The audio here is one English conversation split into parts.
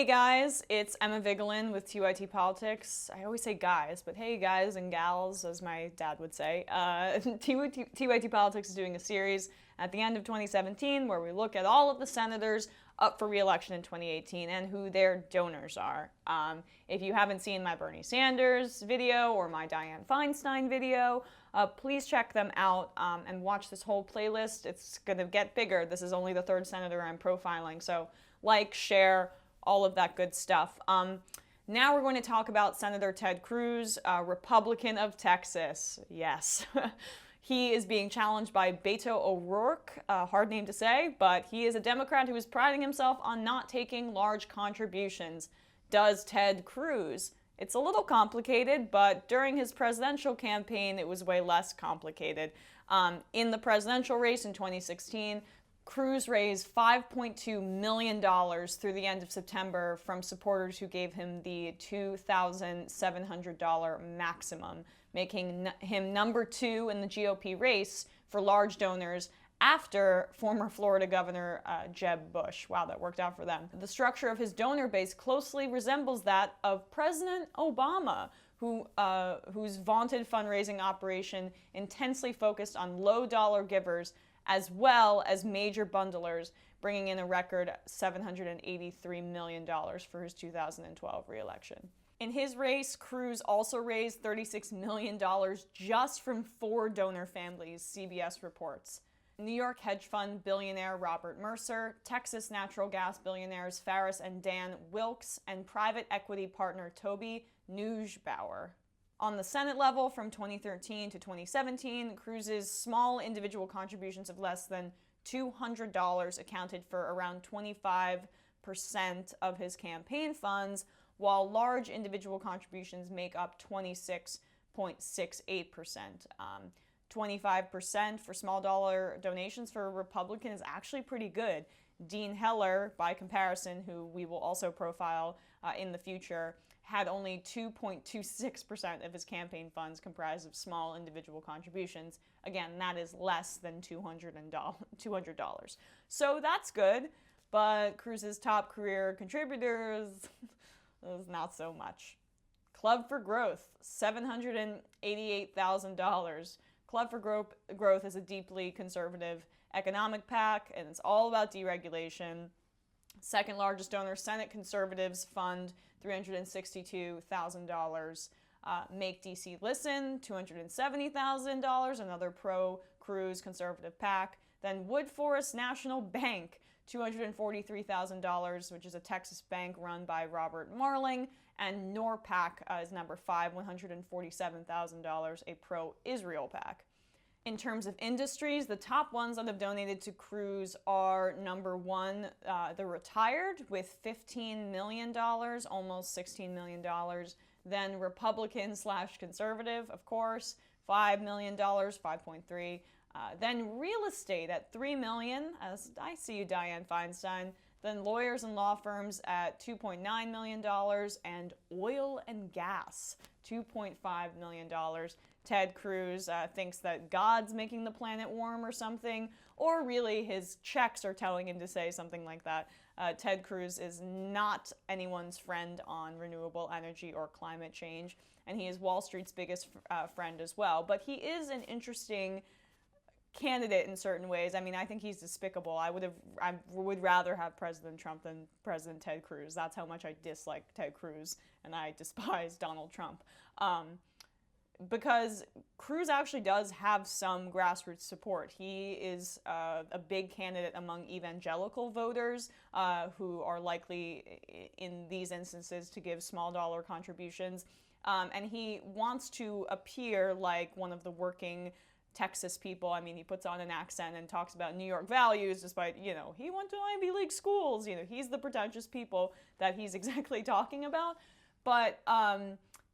Hey guys, it's Emma Vigelin with TYT Politics. I always say guys, but hey guys and gals, as my dad would say. TYT Politics is doing a series at the end of 2017 where we look at all of the senators up for re-election in 2018 and who their donors are. If you haven't seen my Bernie Sanders video or my Dianne Feinstein video, please check them out and watch this whole playlist. It's going to get bigger. This is only the third senator I'm profiling, so like, share, all of that good stuff. Now we're going to talk about Senator Ted Cruz, Republican of Texas. Yes. He is being challenged by Beto O'Rourke, hard name to say, but he is a Democrat who is priding himself on not taking large contributions. Does Ted Cruz? It's a little complicated, but during his presidential campaign, it was way less complicated. In the presidential race in 2016, Cruz raised $5.2 million through the end of September from supporters who gave him the $2,700 maximum, making him number 2 in the GOP race for large donors after former Florida Governor Jeb Bush. Wow, that worked out for them. The structure of his donor base closely resembles that of President Obama, whose vaunted fundraising operation intensely focused on low-dollar givers as well as major bundlers, bringing in a record $783 million for his 2012 re-election. In his race, Cruz also raised $36 million just from 4 donor families, CBS reports. New York hedge fund billionaire Robert Mercer, Texas natural gas billionaires Farris and Dan Wilkes, and private equity partner Toby Neugebauer. On the Senate level, from 2013 to 2017, Cruz's small individual contributions of less than $200 accounted for around 25% of his campaign funds, while large individual contributions make up 26.68%. 25% for small dollar donations for a Republican is actually pretty good. Dean Heller, by comparison, who we will also profile in the future, had only 2.26% of his campaign funds comprised of small individual contributions. Again, that is less than $200. So that's good, but Cruz's top career contributors is not so much. Club for Growth, $788,000. Club for Growth is a deeply conservative economic PAC, and it's all about deregulation. Second largest donor, Senate Conservatives Fund, $362,000. Make DC Listen, $270,000, another pro-Cruz conservative PAC. Then Woodforest National Bank, $243,000, which is a Texas bank run by Robert Marling. And NORPAC is number 5, $147,000, a pro-Israel PAC. In terms of industries, the top ones that have donated to Cruz are number 1, the retired with $15 million, almost $16 million. Then Republican/conservative, of course, $5 million, 5.3. Then real estate at $3 million, as I see you, Dianne Feinstein. Then lawyers and law firms at $2.9 million, and oil and gas, $2.5 million. Ted Cruz thinks that God's making the planet warm or something, or really his checks are telling him to say something like that. Ted Cruz is not anyone's friend on renewable energy or climate change, and he is Wall Street's biggest friend as well. But he is an interesting candidate in certain ways. I mean, I think he's despicable. I would rather have President Trump than President Ted Cruz. That's how much I dislike Ted Cruz, and I despise Donald Trump. Because Cruz actually does have some grassroots support. He is a big candidate among evangelical voters who are likely, in these instances, to give small dollar contributions. And he wants to appear like one of the working Texas people. I mean, he puts on an accent and talks about New York values despite, he went to Ivy League schools. He's the pretentious people that he's exactly talking about. But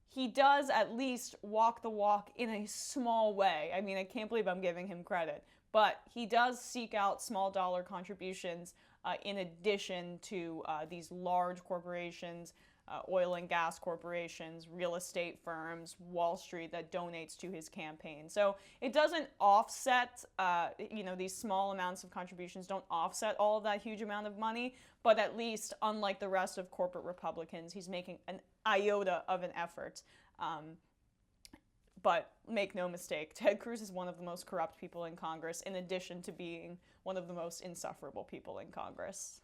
he does at least walk the walk in a small way. I mean, I can't believe I'm giving him credit. But he does seek out small dollar contributions in addition to these large corporations oil and gas corporations, real estate firms, Wall Street that donates to his campaign. So it doesn't offset, these small amounts of contributions don't offset all of that huge amount of money, but at least, unlike the rest of corporate Republicans, he's making an iota of an effort. But make no mistake, Ted Cruz is one of the most corrupt people in Congress, in addition to being one of the most insufferable people in Congress.